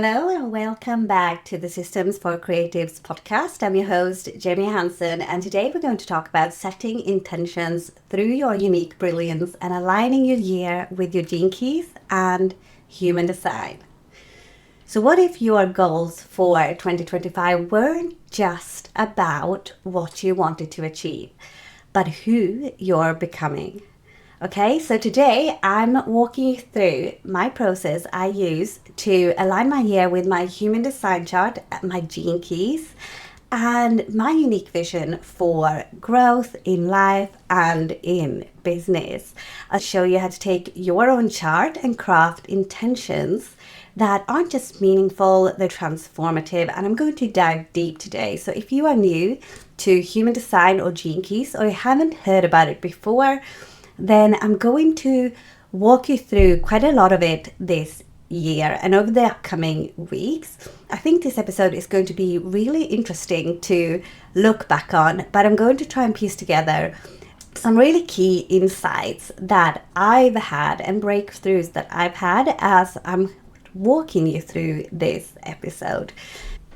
Hello and welcome back to the Systems for Creatives podcast. I'm your host, Jamie Hansen, and today we're going to talk about setting intentions through your unique brilliance and aligning your year with your gene keys and human design. So what if your goals for 2025 weren't just about what you wanted to achieve, but who you're becoming? Okay, so today I'm walking you through my process I use to align my year with my human design chart, my gene keys, and my unique vision for growth in life and in business. I'll show you how to take your own chart and craft intentions that aren't just meaningful, they're transformative, and I'm going to dive deep today. So if you are new to human design or gene keys, or you haven't heard about it before, then I'm going to walk you through quite a lot of it this year and over the upcoming weeks. I think this episode is going to be really interesting to look back on, but I'm going to try and piece together some really key insights that I've had and breakthroughs that I've had as I'm walking you through this episode.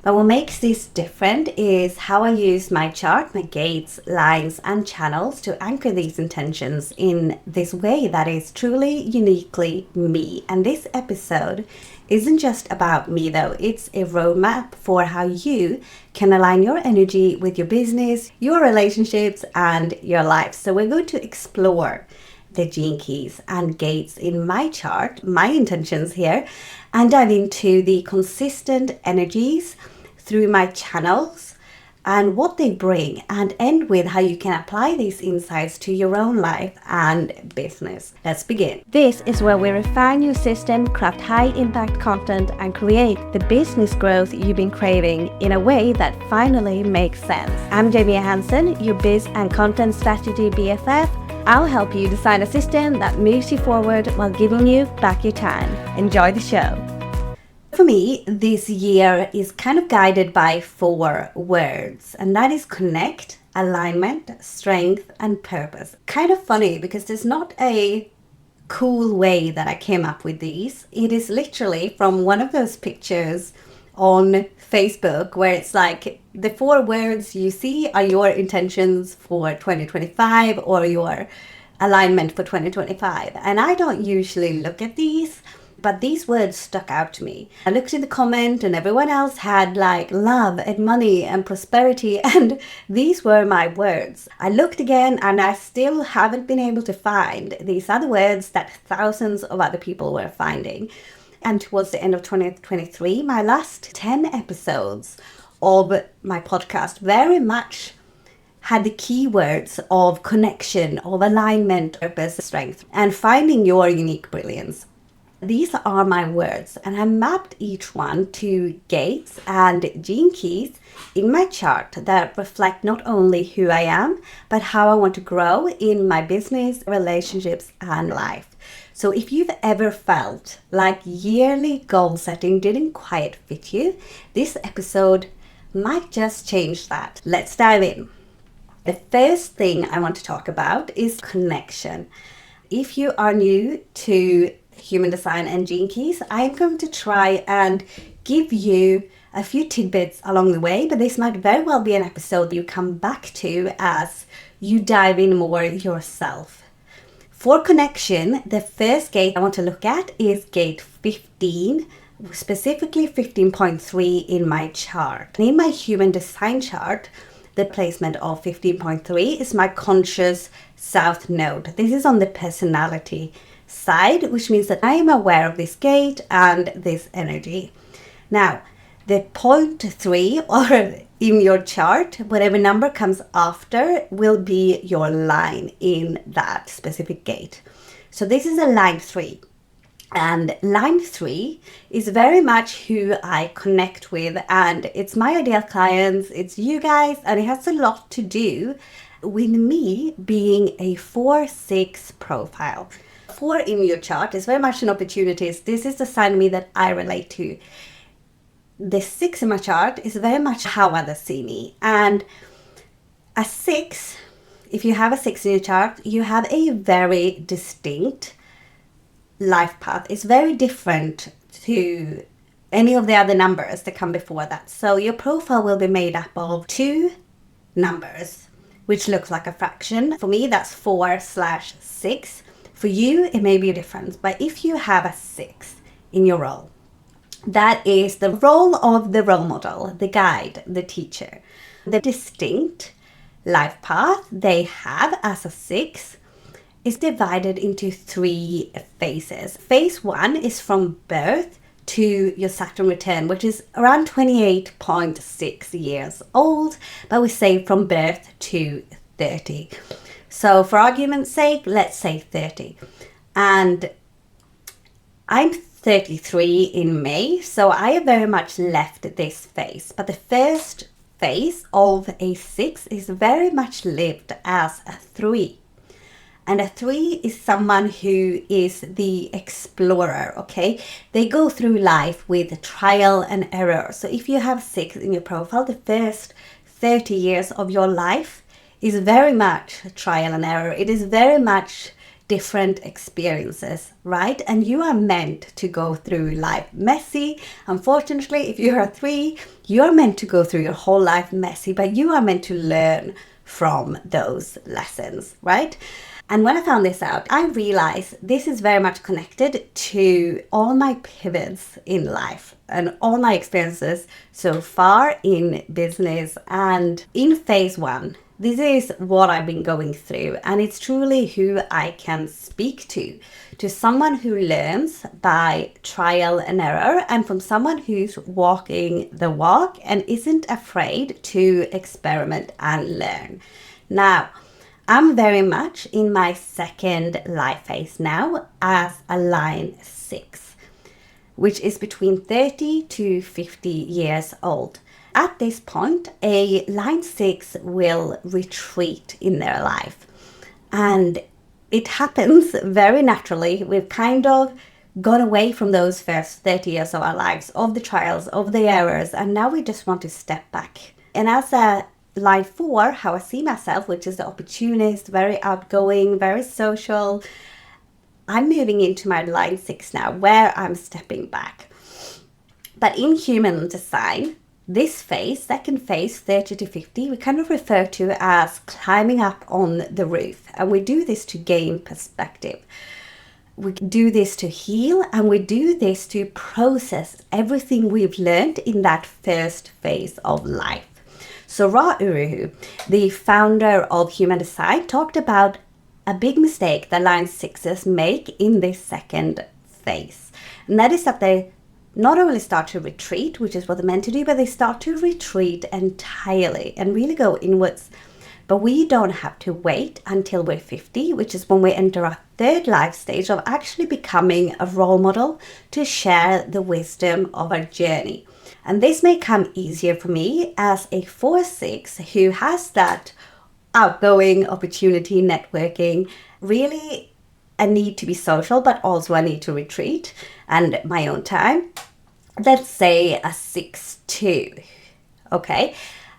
But what makes this different is how I use my chart, my gates, lines, and channels to anchor these intentions in this way that is truly uniquely me. And this episode isn't just about me though, it's a roadmap for how you can align your energy with your business, your relationships, and your life. So we're going to explore the gene keys and gates in my chart, my intentions here, and dive into the consistent energies through my channels and what they bring, and end with how you can apply these insights to your own life and business. Let's begin. This is where we refine your system, craft high impact content, and create the business growth you've been craving in a way that finally makes sense. I'm Jamie Hansen, your biz and content strategy BFF. I'll help you design a system that moves you forward while giving you back your time. Enjoy the show. For me, this year is kind of guided by 4 words, and that is connect, alignment, strength, and purpose. Kind of funny because there's not a cool way that I came up with these. It is literally from one of those pictures on Facebook where it's like the 4 words you see are your intentions for 2025 or your alignment for 2025. And I don't usually look at these, but these words stuck out to me. I looked in the comment and everyone else had like love and money and prosperity, and these were my words. I looked again and I still haven't been able to find these other words that thousands of other people were finding. And towards the end of 2023, my last 10 episodes of my podcast very much had the keywords of connection, of alignment, purpose, strength, and finding your unique brilliance. These are my words, and I mapped each one to gates and gene keys in my chart that reflect not only who I am, but how I want to grow in my business, relationships, and life. So if you've ever felt like yearly goal setting didn't quite fit you, this episode might just change that. Let's dive in. The first thing I want to talk about is connection. If you are new to human design and gene keys, I'm going to try and give you a few tidbits along the way, but this might very well be an episode you come back to as you dive in more yourself. For connection, the first gate I want to look at is gate 15, specifically 15.3 in my chart. In my human design chart, the placement of 15.3 is my conscious south node. This is on the personality side, which means that I am aware of this gate and this energy. Now, the point 3 or in your chart, whatever number comes after will be your line in that specific gate. So this is a line 3. And line 3 is very much who I connect with, and it's my ideal clients, it's you guys, and it has a lot to do with me being a 4-6 profile. 4 in your chart is very much an opportunity. This is the side of me that I relate to. The 6 in my chart is very much how others see me. And a 6, if you have a 6 in your chart, you have a very distinct life path. It's very different to any of the other numbers that come before that. So your profile will be made up of 2 numbers, which looks like a fraction. For me, that's 4/6. For you, it may be different, but if you have a 6 in your role, that is the role of the role model, the guide, the teacher. The distinct life path they have as a 6 is divided into 3 phases. Phase 1 is from birth to your Saturn return, which is around 28.6 years old, but we say from birth to 30. So for argument's sake, let's say 30. And I'm 33 in May, so I have very much left this phase. But the first phase of a 6 is very much lived as a 3. And a 3 is someone who is the explorer, okay? They go through life with trial and error. So if you have 6 in your profile, the first 30 years of your life is very much trial and error. It is very much different experiences, right? And you are meant to go through life messy. Unfortunately, if you're a 3, you are meant to go through your whole life messy, but you are meant to learn from those lessons, right? And when I found this out, I realized this is very much connected to all my pivots in life and all my experiences so far in business. And in phase 1, this is what I've been going through, and it's truly who I can speak to someone who learns by trial and error, and from someone who's walking the walk and isn't afraid to experiment and learn. Now, I'm very much in my second life phase now as a line 6, which is between 30 to 50 years old. At this point, a line 6 will retreat in their life. And it happens very naturally. We've kind of gone away from those first 30 years of our lives, of the trials, of the errors, and now we just want to step back. And as a line 4, how I see myself, which is the opportunist, very outgoing, very social, I'm moving into my line 6 now, where I'm stepping back. But in human design, this phase, second phase, 30 to 50, we kind of refer to as climbing up on the roof. And we do this to gain perspective. We do this to heal, and we do this to process everything we've learned in that first phase of life. So Ra Uru, the founder of Human Design, talked about a big mistake that line 6s make in this second phase. And that is that they not only start to retreat, which is what they're meant to do, but they start to retreat entirely and really go inwards. But we don't have to wait until we're 50, which is when we enter our third life stage of actually becoming a role model to share the wisdom of our journey. And this may come easier for me as a 4/6 who has that outgoing opportunity, networking, really a need to be social, but also a need to retreat and my own time. Let's say a 6/2, okay?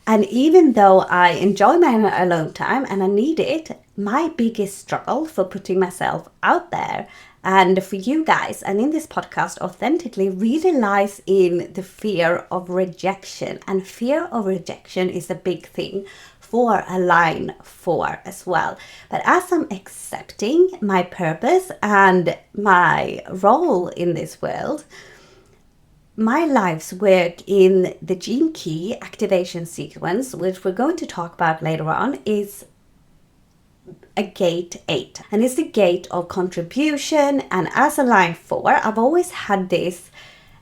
And even though I enjoy my alone time and I need it, my biggest struggle for putting myself out there and for you guys and in this podcast authentically really lies in the fear of rejection. And fear of rejection is a big thing for a line 4 as well. But as I'm accepting my purpose and my role in this world, my life's work in the gene key activation sequence, which we're going to talk about later on, is a gate 8. And it's the gate of contribution. And as a line 4, I've always had this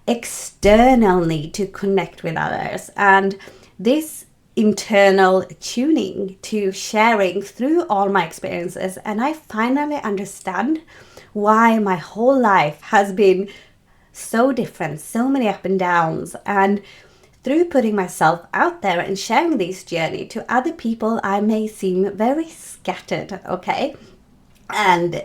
external need to connect with others. And this internal tuning to sharing through all my experiences. And I finally understand why my whole life has been so different, so many up and downs. And through putting myself out there and sharing this journey to other people, I may seem very scattered, okay? And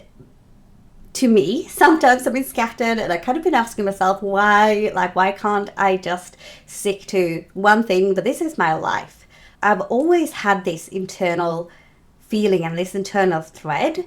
to me, sometimes I've been scattered and I've kind of been asking myself why can't I just stick to one thing? But this is my life. I've always had this internal feeling and this internal thread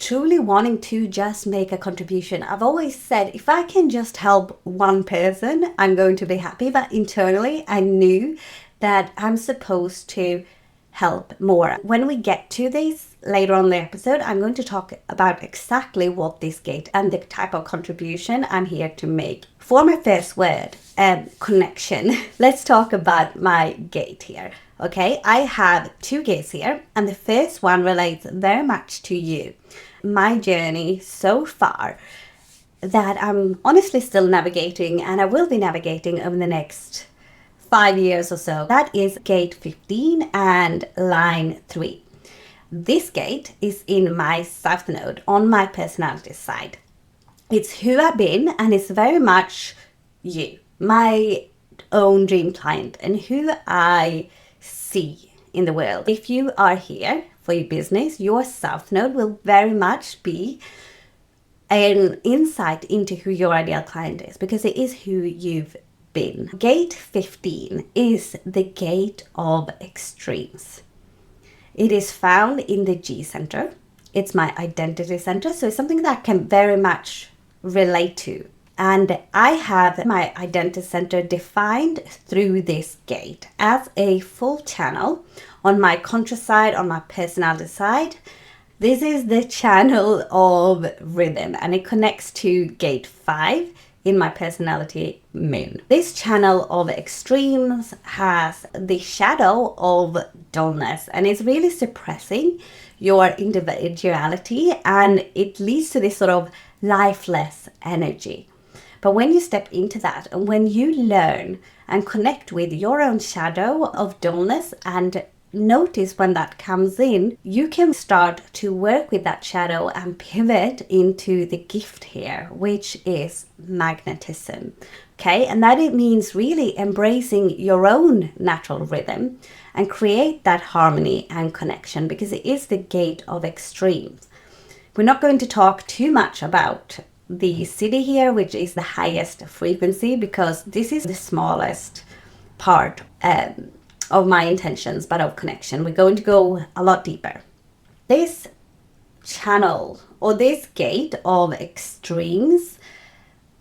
truly wanting to just make a contribution. I've always said, if I can just help one person, I'm going to be happy. But internally, I knew that I'm supposed to help more. When we get to this later on in the episode, I'm going to talk about exactly what this gate and the type of contribution I'm here to make. For my first word, connection, let's talk about my gate here. Okay, I have 2 gates here, and the first one relates very much to you. My journey so far that I'm honestly still navigating, and I will be navigating over the next 5 years or so. That is gate 15 and line 3. This gate is in my South Node on my personality side. It's who I've been, and it's very much you, my own dream client, and who I see in the world. If you are here for your business, your South Node will very much be an insight into who your ideal client is, because it is who you've been. Gate 15 is the gate of extremes. It is found in the G center. It's my identity center, so it's something that I can very much relate to. And I have my identity center defined through this gate as a full channel on my conscious side, on my personality side. This is the channel of rhythm, and it connects to gate 5 in my personality moon. This channel of extremes has the shadow of dullness, and it's really suppressing your individuality, and it leads to this sort of lifeless energy. But when you step into that, and when you learn and connect with your own shadow of dullness and notice when that comes in, you can start to work with that shadow and pivot into the gift here, which is magnetism. Okay, and that it means really embracing your own natural rhythm and create that harmony and connection, because it is the gate of extremes. We're not going to talk too much about the city here, which is the highest frequency, because this is the smallest part of my intentions, but of connection. We're going to go a lot deeper. This channel or this gate of extremes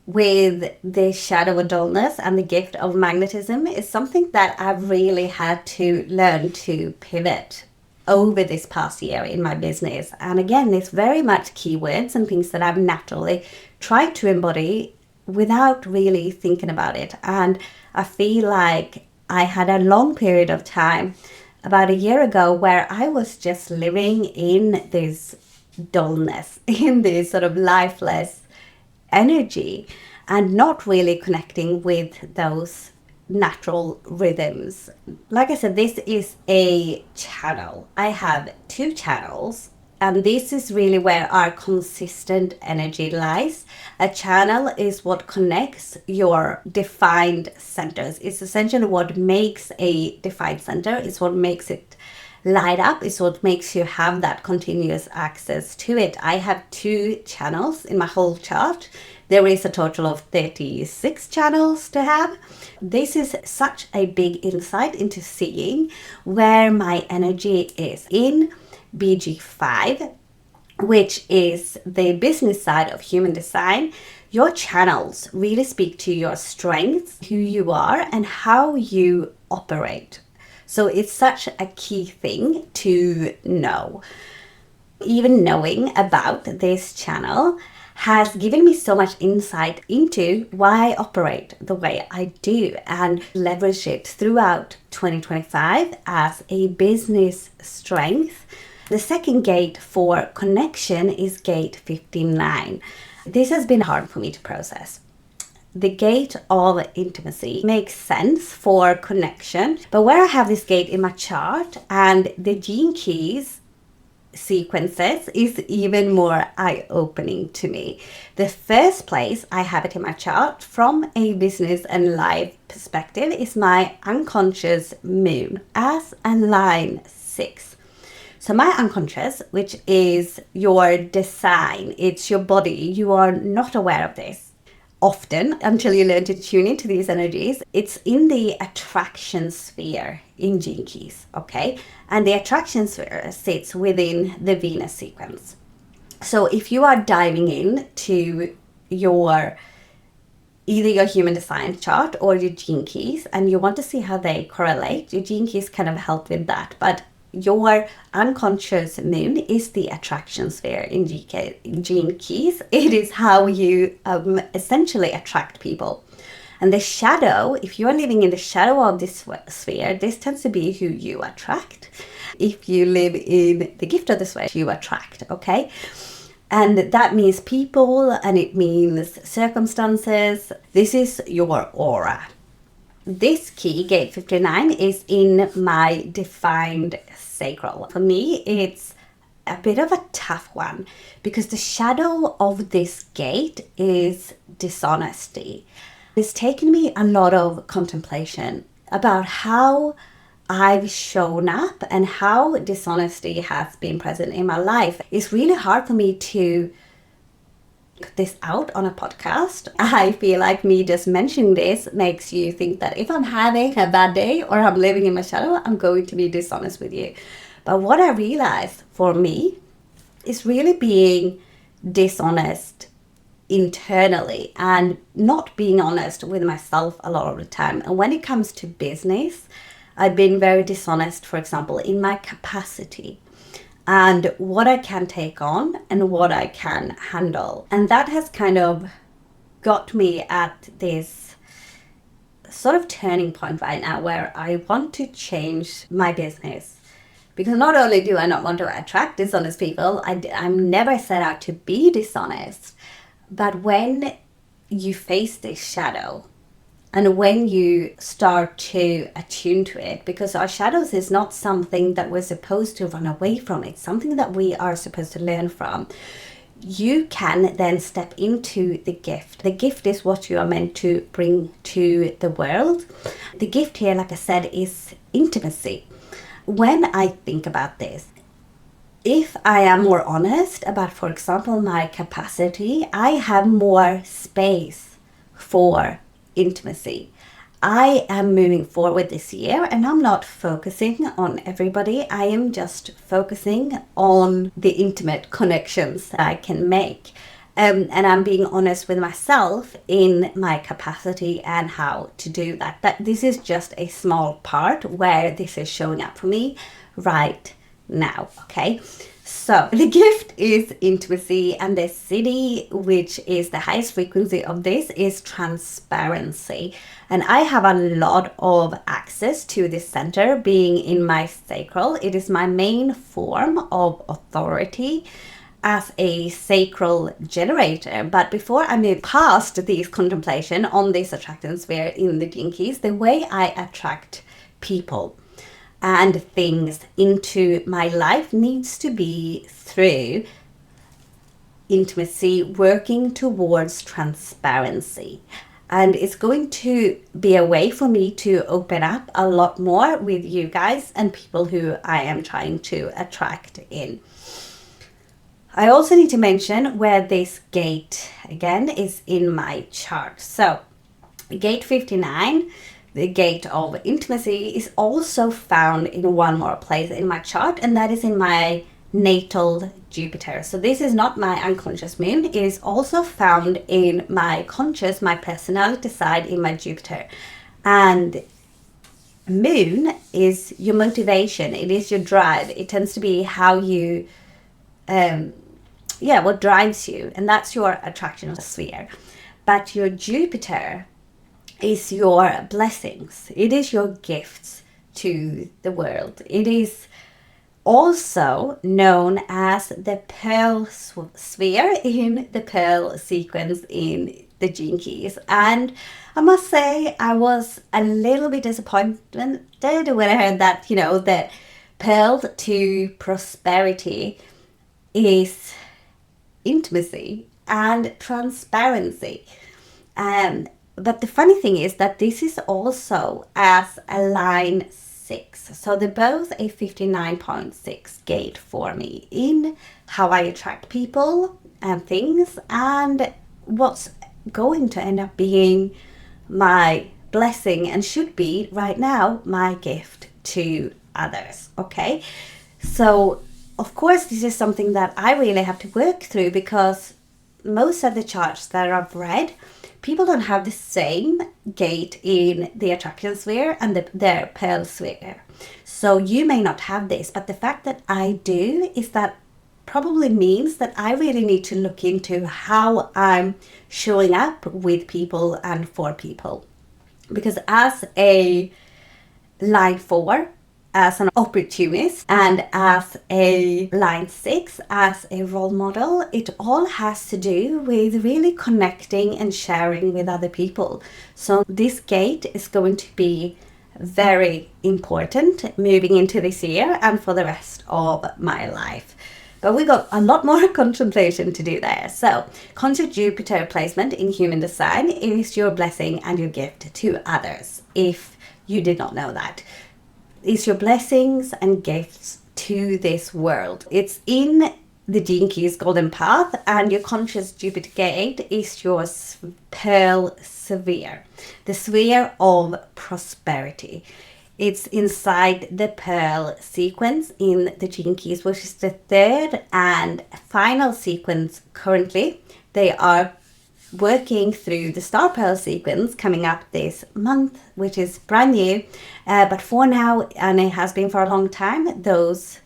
with the shadow of dullness and the gift of magnetism is something that I've really had to learn to pivot over this past year in my business. And again, it's very much keywords and things that I've naturally tried to embody without really thinking about it. And I feel like I had a long period of time about a year ago where I was just living in this dullness, in this sort of lifeless energy, and not really connecting with those natural rhythms. Like I said, this is a channel. I have 2 channels, and this is really where our consistent energy lies. A channel is what connects your defined centers. It's essentially what makes a defined center. It's what makes it light up. It's what makes you have that continuous access to it. I have 2 channels in my whole chart. There is a total of 36 channels to have. This is such a big insight into seeing where my energy is. In BG5, which is the business side of human design, your channels really speak to your strengths, who you are, and how you operate. So it's such a key thing to know. Even knowing about this channel has given me so much insight into why I operate the way I do, and leverage it throughout 2025 as a business strength. The second gate for connection is gate 59. This has been hard for me to process. The gate of intimacy makes sense for connection, but where I have this gate in my chart and the gene keys sequences is even more eye-opening to me. The first place I have it in my chart from a business and life perspective is my unconscious moon as a line 6. So my unconscious, which is your design, it's your body, you are not aware of this often until you learn to tune into these energies. It's in the attraction sphere in Gene Keys, okay? And the attraction sphere sits within the Venus sequence. So if you are diving in to either your human design chart or your gene keys, and you want to see how they correlate, your gene keys kind of help with that. But your unconscious moon is the attraction sphere in gene keys. It is how you essentially attract people. And the shadow, if you are living in the shadow of this sphere, this tends to be who you attract. If you live in the gift of the sphere, you attract, okay? And that means people, and it means circumstances. This is your aura. This key, gate 59, is in my defined sacral. For me, it's a bit of a tough one because the shadow of this gate is dishonesty. It's taken me a lot of contemplation about how I've shown up and how dishonesty has been present in my life. It's really hard for me to put this out on a podcast. I feel like me just mentioning this makes you think that if I'm having a bad day or I'm living in my shadow, I'm going to be dishonest with you. But what I realized for me is really being dishonest internally and not being honest with myself a lot of the time. And when it comes to business, I've been very dishonest, for example, in my capacity and what I can take on and what I can handle. And that has kind of got me at this sort of turning point right now where I want to change my business. Because not only do I not want to attract dishonest people, I'm never set out to be dishonest. But when you face this shadow, and when you start to attune to it, because our shadows is not something that we're supposed to run away from, it's something that we are supposed to learn from, you can then step into the gift. The gift is what you are meant to bring to the world. The gift here, like I said, is intimacy. When I think about this, if I am more honest about, for example, my capacity, I have more space for intimacy. I am moving forward this year and I'm not focusing on everybody. I am just focusing on the intimate connections that I can make. And I'm being honest with myself in my capacity and how to do that. But this is just a small part where this is showing up for me right now, okay? So the gift is intimacy, and the city, which is the highest frequency of this, is transparency. And I have a lot of access to this center being in my sacral. It is my main form of authority as a sacral generator. But before I move past these contemplation on this attraction sphere in the Gene Keys, the way I attract people and things into my life needs to be through intimacy, working towards transparency. And it's going to be a way for me to open up a lot more with you guys and people who I am trying to attract in. I also need to mention where this gate again is in my chart. So gate 59, the gate of intimacy, is also found in one more place in my chart, and that is in my natal Jupiter. So this is not my unconscious moon. It is also found in my conscious, my personality side in my Jupiter. And moon is your motivation. It is your drive. It tends to be how you, what drives you. And that's your attraction sphere. But your Jupiter is your blessings. It is your gifts to the world. It is also known as the pearl sphere in the pearl sequence in the Gene Keys. And I must say I was a little bit disappointed when I heard that, that pearl to prosperity is intimacy and transparency. But the funny thing is that this is also as a line 6. So they're both a 59.6 gate for me in how I attract people and things, and what's going to end up being my blessing and should be right now my gift to others. Okay, so of course, this is something that I really have to work through, because most of the charts that I've read, people don't have the same gate in the attraction sphere and their pearl sphere. So you may not have this, but the fact that I do is that probably means that I really need to look into how I'm showing up with people and for people. Because as a line 4, as an opportunist, and as a line 6, as a role model, it all has to do with really connecting and sharing with other people. So this gate is going to be very important moving into this year and for the rest of my life. But we got a lot more contemplation to do there. So, conscious Jupiter placement in human design is your blessing and your gift to others. If you did not know that, it's your blessings and gifts to this world. It's in the Gene Keys Golden Path, and your conscious Jupiter gate is your pearl sphere, the sphere of prosperity. It's inside the pearl sequence in the Gene Keys, which is the third and final sequence currently. They are working through the star pearl sequence coming up this month, which is brand new. But for now, and it has been for a long time, those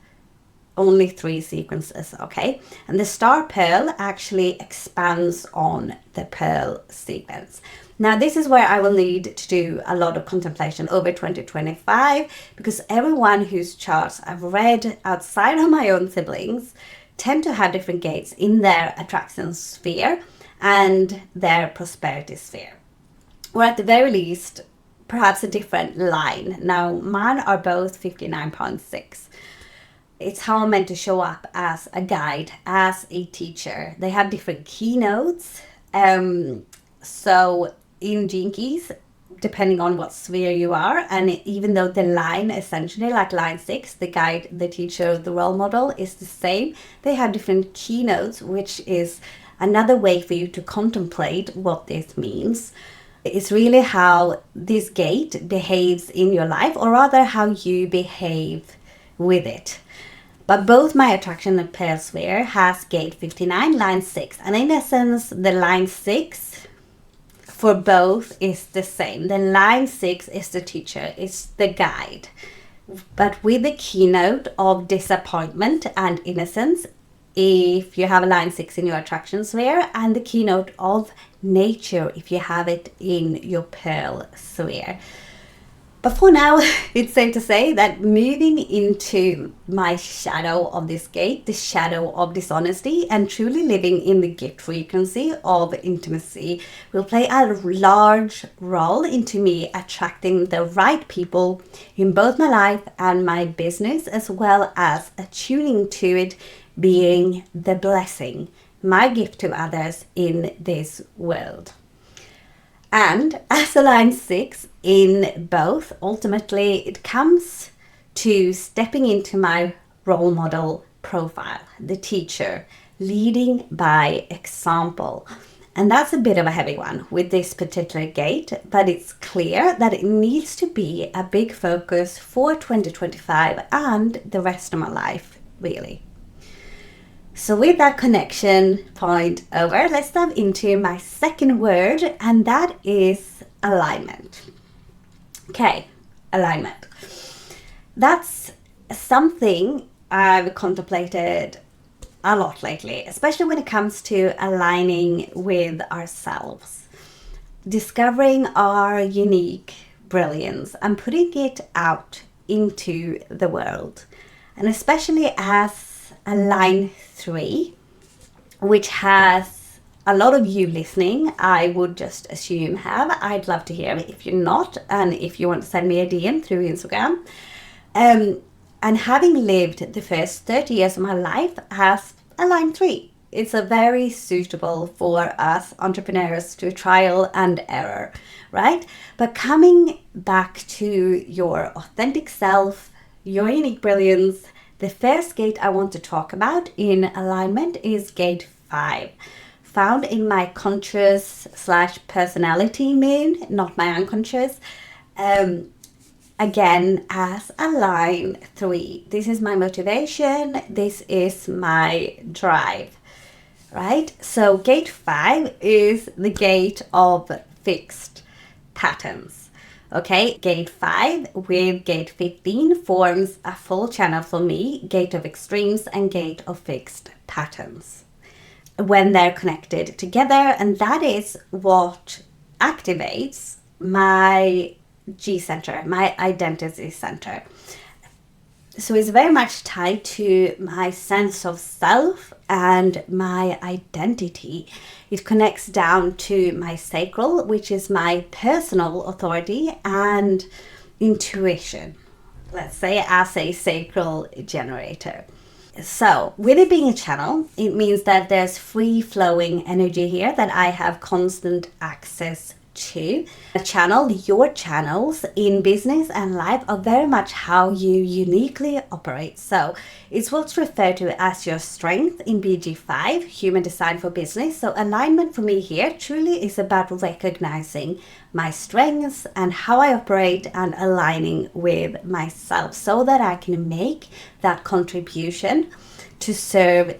only 3 sequences, okay? And the star pearl actually expands on the pearl sequence. Now, this is where I will need to do a lot of contemplation over 2025, because everyone whose charts I've read outside of my own siblings tend to have different gates in their attraction sphere and their prosperity sphere, or at the very least, perhaps a different line. Now, mine are both 59.6. It's how I'm meant to show up as a guide, as a teacher. They have different keynotes. So in Gene Keys, depending on what sphere you are, and even though the line essentially, like line 6, the guide, the teacher, the role model, is the same, they have different keynotes, which is another way for you to contemplate what this means. It's really how this gate behaves in your life, or rather how you behave with it. But both my attraction and pearl sphere has gate 59, line 6. And in essence, the line 6 for both is the same. The line 6 is the teacher, it's the guide. But with the keynote of disappointment and innocence, if you have a line 6 in your attraction sphere, and the keynote of nature if you have it in your pearl sphere. But for now, it's safe to say that moving into my shadow of this gate, the shadow of dishonesty, and truly living in the gift frequency of intimacy will play a large role into me attracting the right people in both my life and my business, as well as attuning to it being the blessing, my gift to others in this world. And as a line 6 in both, ultimately it comes to stepping into my role model profile, the teacher, leading by example. And that's a bit of a heavy one with this particular gate, but it's clear that it needs to be a big focus for 2025 and the rest of my life, really. So with that connection point over, let's dive into my second word, and that is alignment. Okay, alignment. That's something I've contemplated a lot lately, especially when it comes to aligning with ourselves, discovering our unique brilliance and putting it out into the world. And especially as a line 3, which has a lot of you listening, I would just assume have. I'd love to hear it if you're not, and if you want to send me a DM through Instagram. And having lived the first 30 years of my life as a line 3, it's a very suitable for us entrepreneurs to trial and error, right? But coming back to your authentic self, your unique brilliance, the first gate I want to talk about in alignment is gate 5, found in my conscious / personality moon, not my unconscious. And again as a line 3. This is my motivation. This is my drive, right? So gate 5 is the gate of fixed patterns. Okay, gate 5 with gate 15 forms a full channel for me, gate of extremes and gate of fixed patterns when they're connected together. And that is what activates my G center, my identity center. So it's very much tied to my sense of self and my identity. It connects down to my sacral, which is my personal authority, and intuition, let's say, as a sacral generator. So with it being a channel, it means that there's free flowing energy here that I have constant access to. A channel, your channels in business and life are very much how you uniquely operate. So it's what's referred to as your strength in BG5, human design for business. So alignment for me here truly is about recognizing my strengths and how I operate and aligning with myself so that I can make that contribution to serve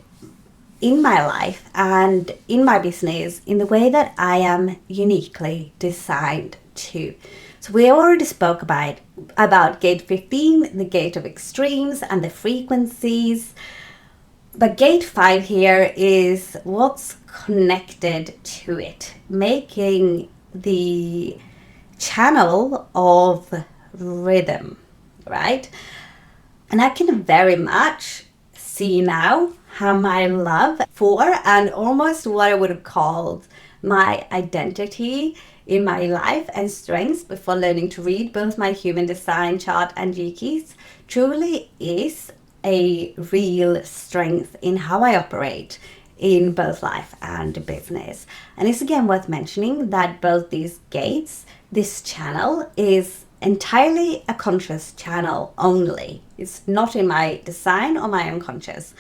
in my life and in my business in the way that I am uniquely designed to. So we already spoke about gate 15, the gate of extremes and the frequencies. But gate 5 here is what's connected to it, making the channel of rhythm, right? And I can very much see now how my love for and almost what I would have called my identity in my life and strengths before learning to read both my human design chart and G-keys truly is a real strength in how I operate in both life and business. And it's again worth mentioning that both these gates, this channel is entirely a conscious channel only. It's not in my design or my unconscious.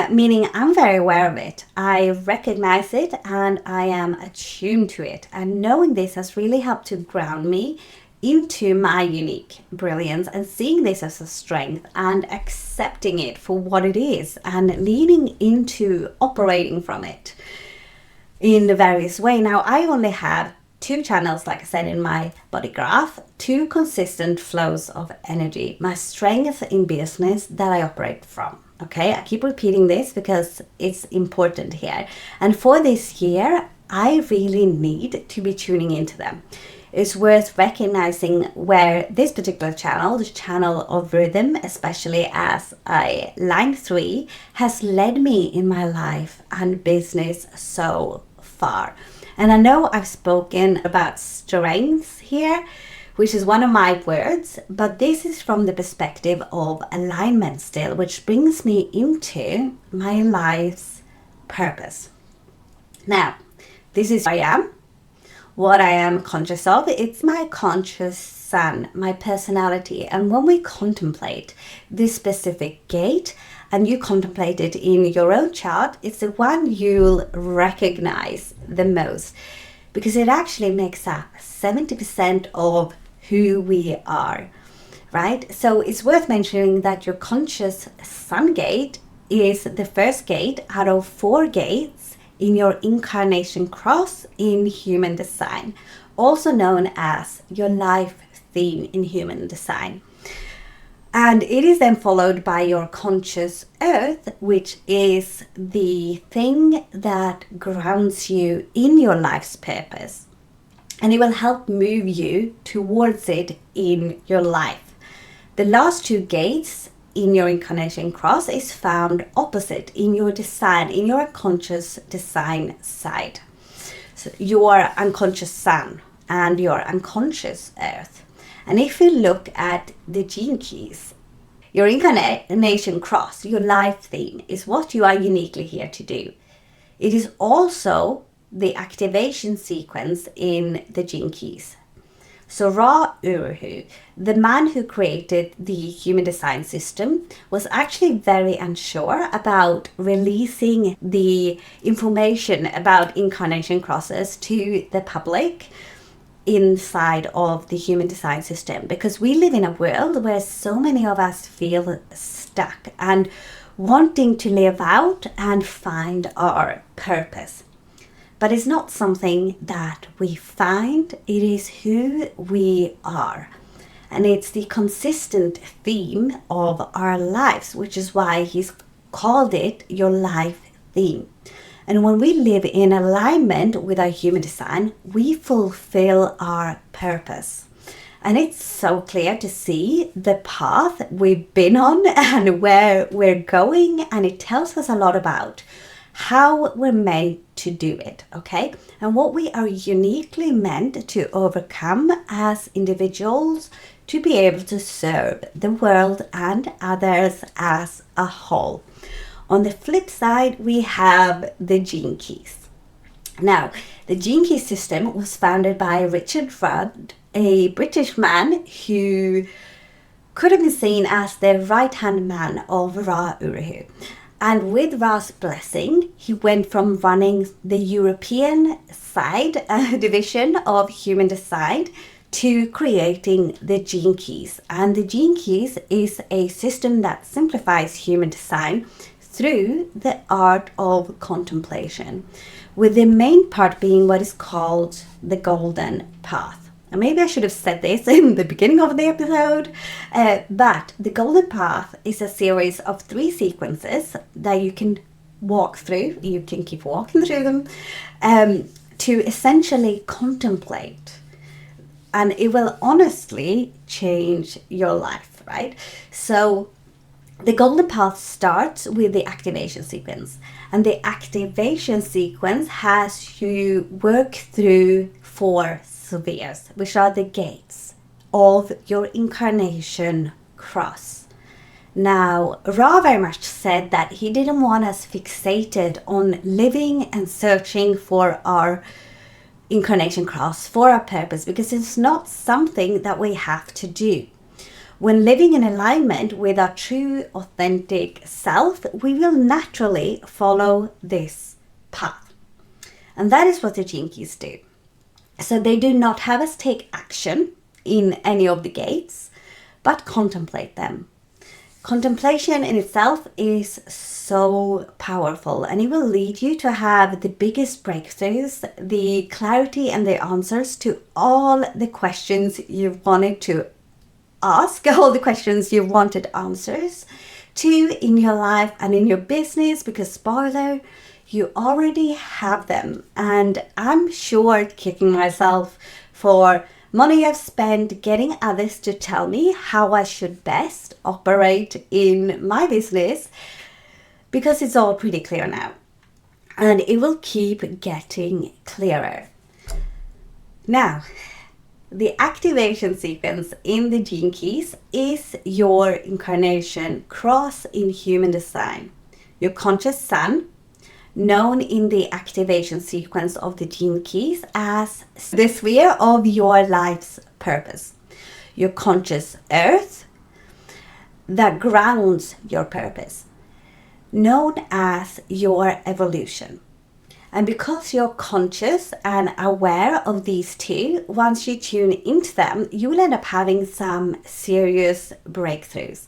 Meaning I'm very aware of it. I recognize it and I am attuned to it. And knowing this has really helped to ground me into my unique brilliance and seeing this as a strength and accepting it for what it is and leaning into operating from it in the various way. Now, I only have 2 channels, like I said, in my body graph, 2 consistent flows of energy, my strength in business that I operate from. Okay, I keep repeating this because it's important here. And for this year, I really need to be tuning into them. It's worth recognizing where this particular channel, the channel of rhythm, especially as a line 3, has led me in my life and business so far. And I know I've spoken about strengths here, which is one of my words, but this is from the perspective of alignment still, which brings me into my life's purpose. Now, this is who I am, what I am conscious of. It's my conscious sun, my personality. And when we contemplate this specific gate, and you contemplate it in your own chart, it's the one you'll recognize the most, because it actually makes up 70% of who we are, right? So it's worth mentioning that your conscious sun gate is the first gate out of 4 gates in your incarnation cross in human design, also known as your life theme in human design. And it is then followed by your conscious earth, which is the thing that grounds you in your life's purpose. And it will help move you towards it in your life. The last 2 gates in your incarnation cross is found opposite in your design, in your conscious design side. So your unconscious sun and your unconscious earth. And if you look at the gene keys, your incarnation cross, your life theme, is what you are uniquely here to do. It is also the activation sequence in the gene keys. So Ra Uru, the man who created the human design system, was actually very unsure about releasing the information about incarnation crosses to the public inside of the human design system, because we live in a world where so many of us feel stuck and wanting to live out and find our purpose. But it's not something that we find, it is who we are. And it's the consistent theme of our lives, which is why he's called it your life theme. And when we live in alignment with our human design, we fulfill our purpose. And it's so clear to see the path we've been on and where we're going. And it tells us a lot about how we're meant to do it, okay? And what we are uniquely meant to overcome as individuals to be able to serve the world and others as a whole. On the flip side, we have the Gene Keys. Now, the Gene Key system was founded by Richard Rudd, a British man who could have been seen as the right-hand man of Ra Uru. And with Ra's blessing, he went from running the European side division of human design to creating the Gene Keys. And the Gene Keys is a system that simplifies human design through the art of contemplation, with the main part being what is called the golden path. And maybe I should have said this in the beginning of the episode, but the golden path is a series of 3 sequences that you can walk through. You can keep walking through them to essentially contemplate. And it will honestly change your life, right? So the golden path starts with the activation sequence, and the activation sequence has you work through 4 spheres, which are the gates of your incarnation cross. Now, Ra very much said that he didn't want us fixated on living and searching for our incarnation cross, for our purpose, because it's not something that we have to do. When living in alignment with our true, authentic self, we will naturally follow this path. And that is what the Gene Keys do. So they do not have us take action in any of the gates, but contemplate them. Contemplation in itself is so powerful, and it will lead you to have the biggest breakthroughs, the clarity and the answers to all the questions you've wanted to ask, all the questions you wanted answers to in your life and in your business, because spoiler, you already have them. And I'm sure kicking myself for money I've spent getting others to tell me how I should best operate in my business, because it's all pretty clear now. And it will keep getting clearer. Now, the activation sequence in the Gene Keys is your incarnation cross in human design. Your conscious sun, known in the activation sequence of the Gene Keys as the sphere of your life's purpose. Your conscious earth that grounds your purpose, known as your evolution. And because you're conscious and aware of these 2, once you tune into them, you will end up having some serious breakthroughs.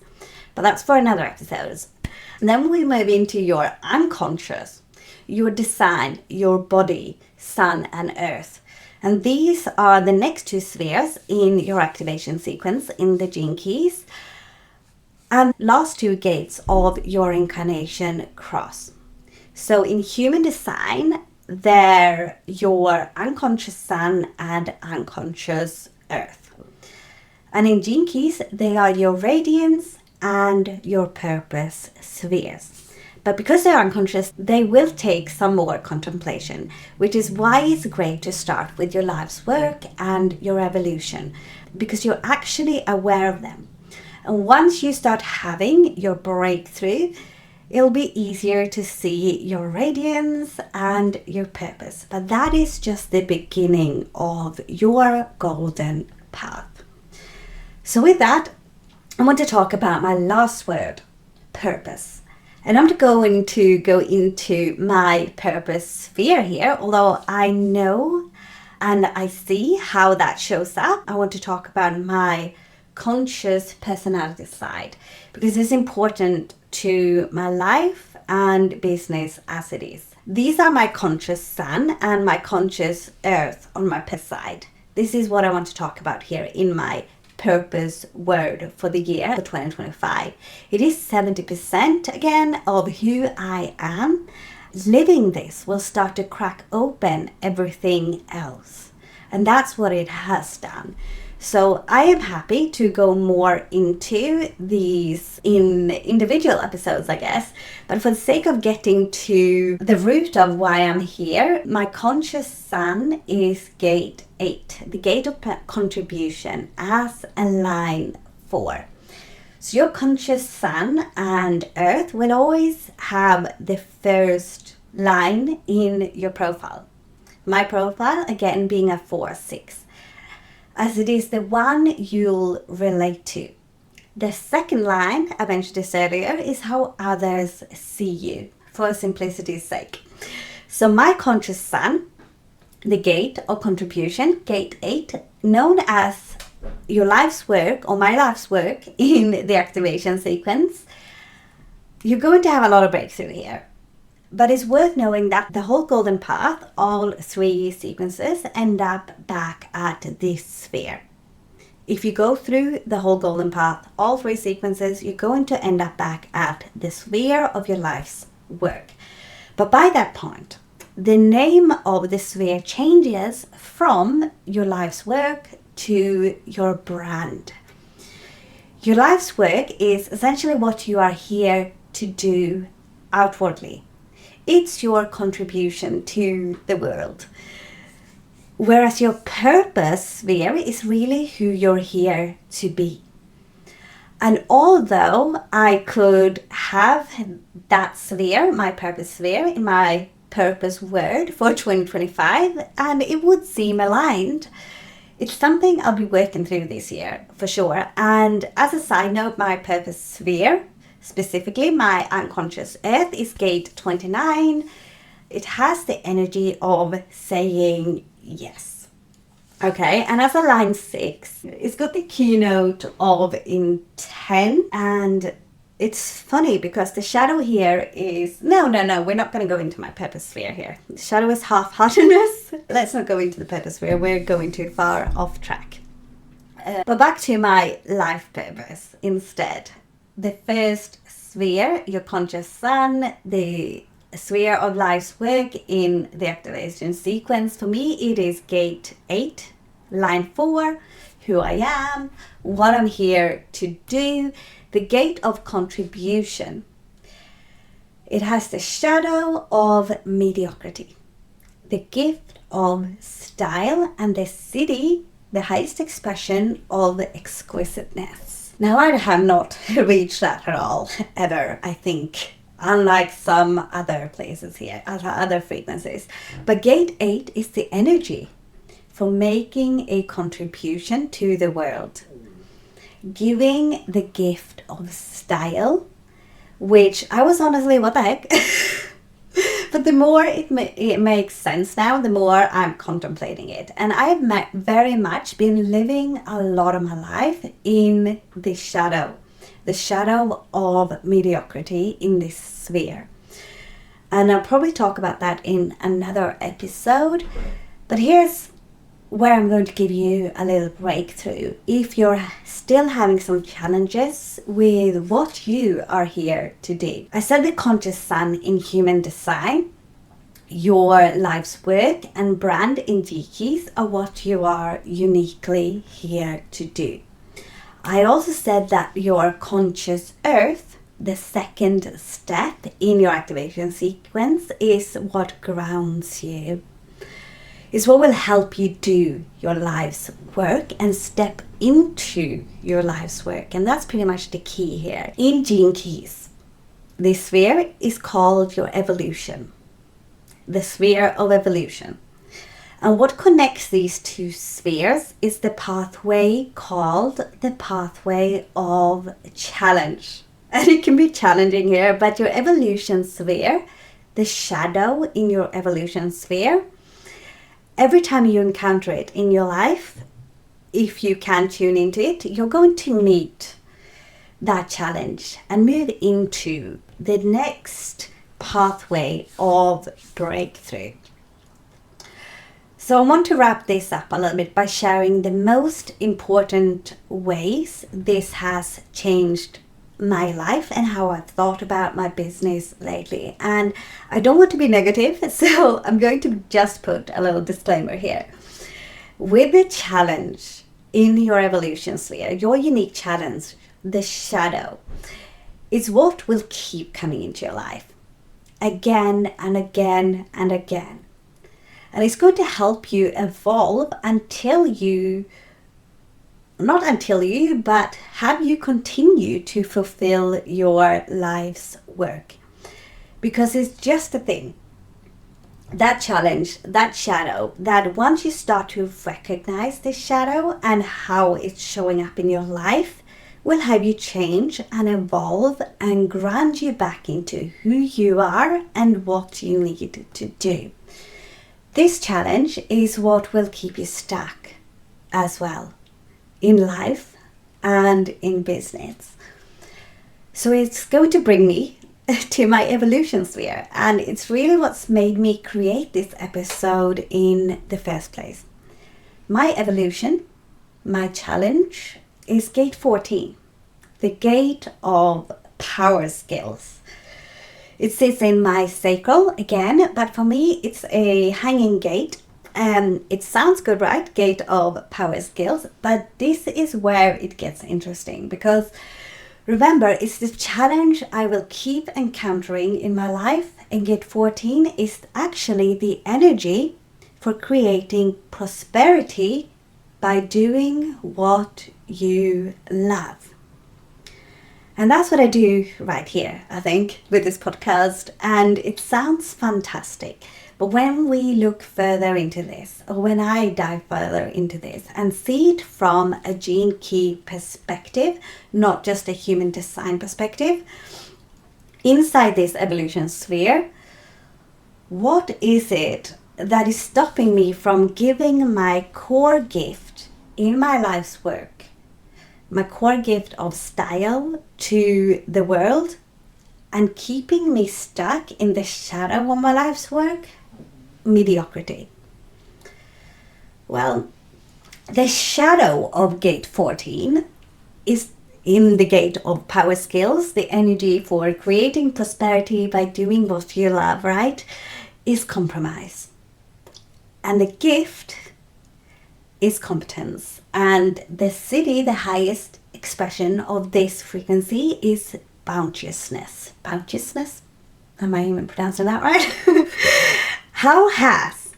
But that's for another episode. And then we move into your unconscious, your design, your body, sun and earth. And these are the next 2 spheres in your activation sequence in the Gene Keys, and last 2 gates of your incarnation cross. So in human design, they're your unconscious sun and unconscious earth. And in Gene Keys, they are your radiance and your purpose spheres. But because they're unconscious, they will take some more contemplation, which is why it's great to start with your life's work and your evolution, because you're actually aware of them. And once you start having your breakthrough, it'll be easier to see your radiance and your purpose. But that is just the beginning of your golden path. So with that, I want to talk about my last word, purpose. And I'm going to go into my purpose sphere here, although I know and I see how that shows up, I want to talk about my conscious personality side, because it's important to my life and business as it is. These are my conscious sun and my conscious earth on my purpose side. This is what I want to talk about here in my purpose word for the year for 2025. It is 70% again of who I am. Living this will start to crack open everything else. And that's what it has done. So I am happy to go more into these in individual episodes, I guess. But for the sake of getting to the root of why I'm here, my conscious sun is gate 8, the gate of contribution as a line 4. So your conscious sun and earth will always have the first line in your profile. My profile, again, being a 4-6. As it is the one you'll relate to. The second line, I mentioned this earlier, is how others see you, for simplicity's sake. So my conscious sun, the gate of contribution, gate 8, known as your life's work or my life's work in the activation sequence, you're going to have a lot of breakthrough here. But it's worth knowing that the whole golden path, all 3 sequences, end up back at this sphere. If you go through the whole golden path, all 3 sequences, you're going to end up back at the sphere of your life's work. But by that point, the name of the sphere changes from your life's work to your brand. Your life's work is essentially what you are here to do outwardly. It's your contribution to the world. Whereas your purpose sphere is really who you're here to be. And although I could have that sphere, my purpose sphere, in my purpose word for 2025, and it would seem aligned, it's something I'll be working through this year for sure. And as a side note, my purpose sphere, specifically my unconscious earth, is gate 29. It has the energy of saying yes. Okay, and as a line 6, it's got the keynote of intent. And it's funny because the shadow here is, no, we're not going to go into my purpose sphere here. The shadow is half-heartedness. Let's not go into the purpose sphere. We're going too far off track. But back to my life purpose instead. The first sphere, your conscious sun, the sphere of life's work in the activation sequence. For me, it is gate 8, line 4, who I am, what I'm here to do, the gate of contribution. It has the shadow of mediocrity, the gift of style, and the city, the highest expression of exquisiteness. Now, I have not reached that at all, ever, I think, unlike some other places here, other frequencies. But gate 8 is the energy for making a contribution to the world, giving the gift of style, which I was honestly, what the heck? But the more it makes sense now, the more I'm contemplating it. And I've very much been living a lot of my life in the shadow of mediocrity in this sphere. And I'll probably talk about that in another episode. But here's where I'm going to give you a little breakthrough. If you're still having some challenges with what you are here to do. I said the conscious sun in human design, your life's work and brand in G-Keys are what you are uniquely here to do. I also said that your conscious earth, the second step in your activation sequence, is what grounds you. Is what will help you do your life's work and step into your life's work. And that's pretty much the key here. In Gene Keys, this sphere is called your evolution. The sphere of evolution. And what connects these 2 spheres is the pathway called the pathway of challenge. And it can be challenging here, but your evolution sphere, the shadow in your evolution sphere, every time you encounter it in your life, if you can tune into it, you're going to meet that challenge and move into the next pathway of breakthrough. So I want to wrap this up a little bit by sharing the most important ways this has changed my life and how I've thought about my business lately. And I don't want to be negative, so I'm going to just put a little disclaimer here. With the challenge in your evolution sphere, your unique challenge, the shadow, is what will keep coming into your life again and again and again. And it's going to help you evolve but have you continue to fulfill your life's work. Because it's just a thing, that challenge, that shadow, that once you start to recognize the shadow and how it's showing up in your life, will have you change and evolve and ground you back into who you are and what you need to do. This challenge is what will keep you stuck as well in life and in business. So it's going to bring me to my evolution sphere, and it's really what's made me create this episode in the first place. My evolution, my challenge, is gate 14, the gate of power skills. It sits in my sacral again, but for me it's a hanging gate. It sounds good, right? Gate of power skills, but this is where it gets interesting, because remember, it's the challenge I will keep encountering in my life, and gate 14 is actually the energy for creating prosperity by doing what you love. And that's what I do right here, I think, with this podcast. And it sounds fantastic. But when we look further into this, or when I dive further into this and see it from a gene key perspective, not just a human design perspective, inside this evolution sphere, what is it that is stopping me from giving my core gift in my life's work? My core gift of style to the world, and keeping me stuck in the shadow of my life's work? Mediocrity. Well, the shadow of gate 14 is in the gate of power skills, the energy for creating prosperity by doing what you love, right? Is compromise. And the gift is competence. And the city, the highest expression of this frequency, is bounteousness. Bounteousness? Am I even pronouncing that right? How has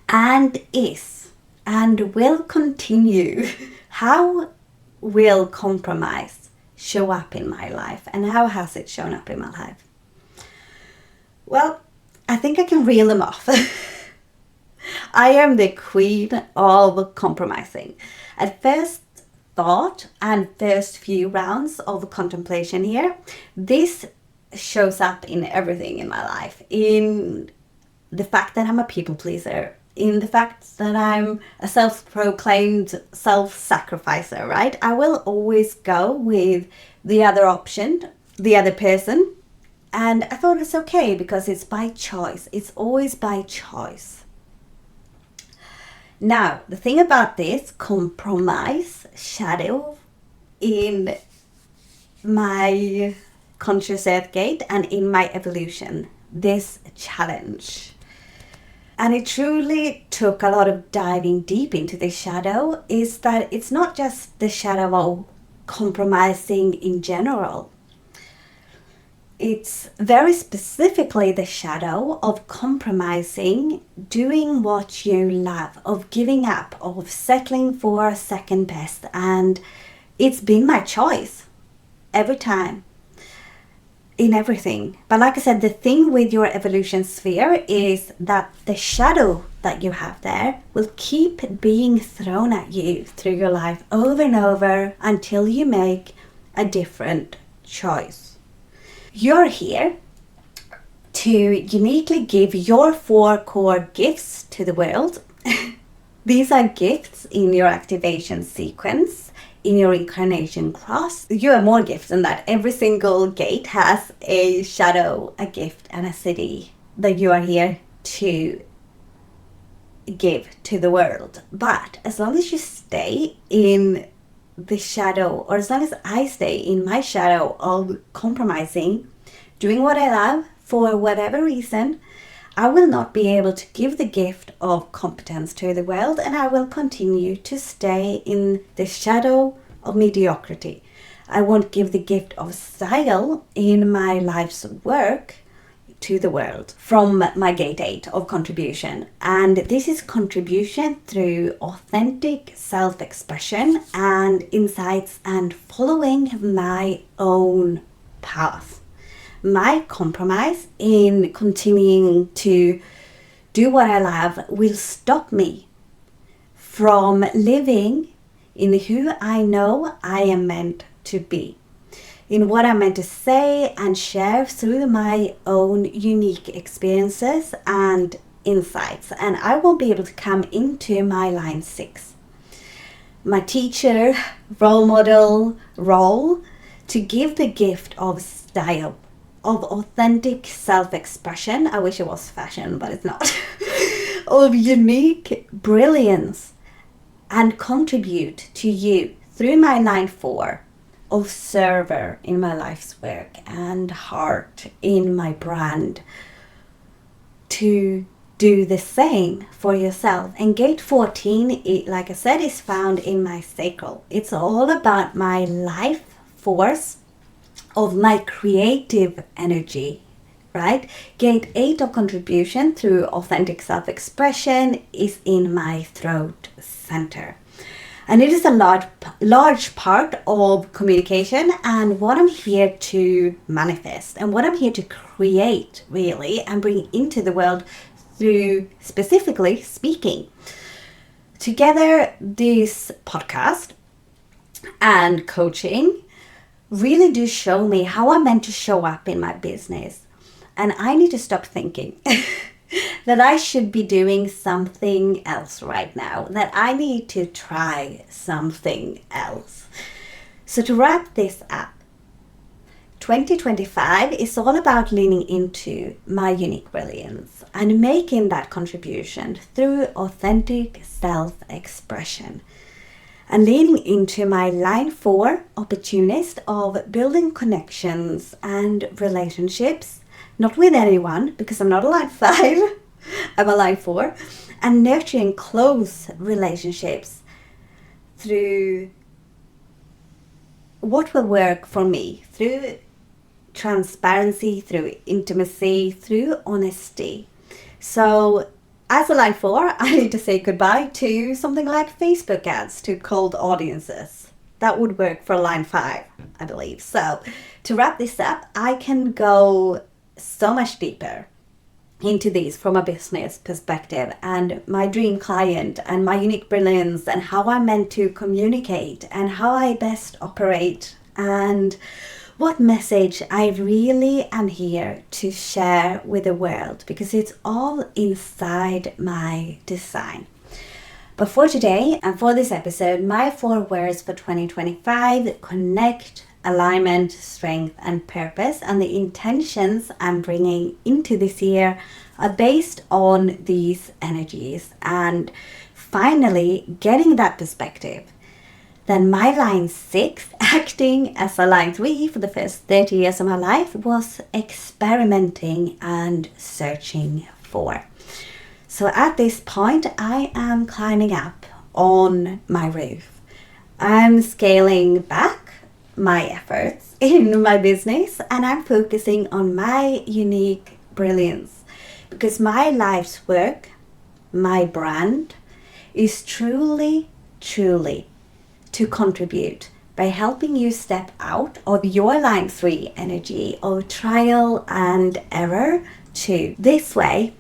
and is and will continue, how will compromise show up in my life, and how has it shown up in my life? Well, I think I can reel them off. I am the queen of compromising. At first thought and first few rounds of contemplation here, this shows up in everything in my life. In the fact that I'm a people pleaser, in the fact that I'm a self-proclaimed self-sacrificer, right? I will always go with the other option, the other person. And I thought it's okay because it's by choice. It's always by choice. Now, the thing about this compromise shadow in my conscious earth gate and in my evolution, this challenge. And it truly took a lot of diving deep into this shadow, is that it's not just the shadow of compromising in general. It's very specifically the shadow of compromising, doing what you love, of giving up, of settling for second best. And it's been my choice every time, in everything. But like I said, the thing with your evolution sphere is that the shadow that you have there will keep being thrown at you through your life over and over until you make a different choice. You're here to uniquely give your 4 core gifts to the world These are gifts in your activation sequence, in your incarnation cross. You have more gifts than that. Every single gate has a shadow, a gift, and a city that you are here to give to the world. But as long as you stay in the shadow, or as long as I stay in my shadow of compromising, doing what I love for whatever reason, I will not be able to give the gift of competence to the world, and I will continue to stay in the shadow of mediocrity. I won't give the gift of style in my life's work to the world from my gate 8 of contribution. And this is contribution through authentic self-expression and insights and following my own path. My compromise in continuing to do what I love will stop me from living in who I know I am meant to be, in what I'm meant to say and share through my own unique experiences and insights. And I won't be able to come into my line 6, my teacher, role model role, to give the gift of style, of authentic self-expression. I wish it was fashion, but it's not. Of unique brilliance, and contribute to you through my line 4 of server in my life's work and heart in my brand, to do the same for yourself. And gate 14, like I said, is found in my sacral. It's all about my life force of my creative energy, right? Gate 8 of contribution through authentic self-expression is in my throat center. And it is a large part of communication and what I'm here to manifest and what I'm here to create, really, and bring into the world through specifically speaking. Together, this podcast and coaching really do show me how I'm meant to show up in my business. And I need to stop thinking that I should be doing something else right now, that I need to try something else. So to wrap this up, 2025 is all about leaning into my unique brilliance and making that contribution through authentic self-expression. And leaning into my line 4 opportunist of building connections and relationships, not with anyone, because I'm not a line 5, I'm a line 4, and nurturing close relationships through what will work for me, through transparency, through intimacy, through honesty. So as a line 4, I need to say goodbye to something like Facebook ads to cold audiences. That would work for line 5, I believe. So to wrap this up, I can go so much deeper into these from a business perspective and my dream client and my unique brilliance and how I'm meant to communicate and how I best operate and what message I really am here to share with the world, because it's all inside my design. But for today and for this episode, my 4 words for 2025: connect, alignment, strength, and purpose. And the intentions I'm bringing into this year are based on these energies. And finally, getting that perspective. Then my line 6, acting as a line 3 for the first 30 years of my life, was experimenting and searching for. So at this point, I am climbing up on my roof. I'm scaling back my efforts in my business and I'm focusing on my unique brilliance, because my life's work, my brand, is truly to contribute by helping you step out of your line 3 energy of trial and error to this way.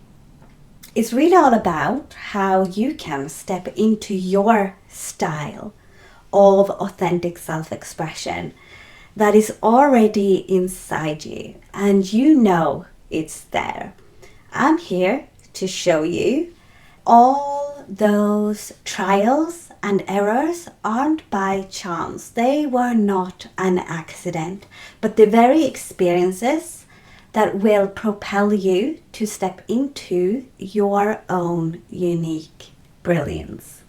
It's really all about how you can step into your style of authentic self-expression that is already inside you and you know it's there. I'm here to show you all those trials and errors aren't by chance. They were not an accident, but the very experiences that will propel you to step into your own unique brilliance.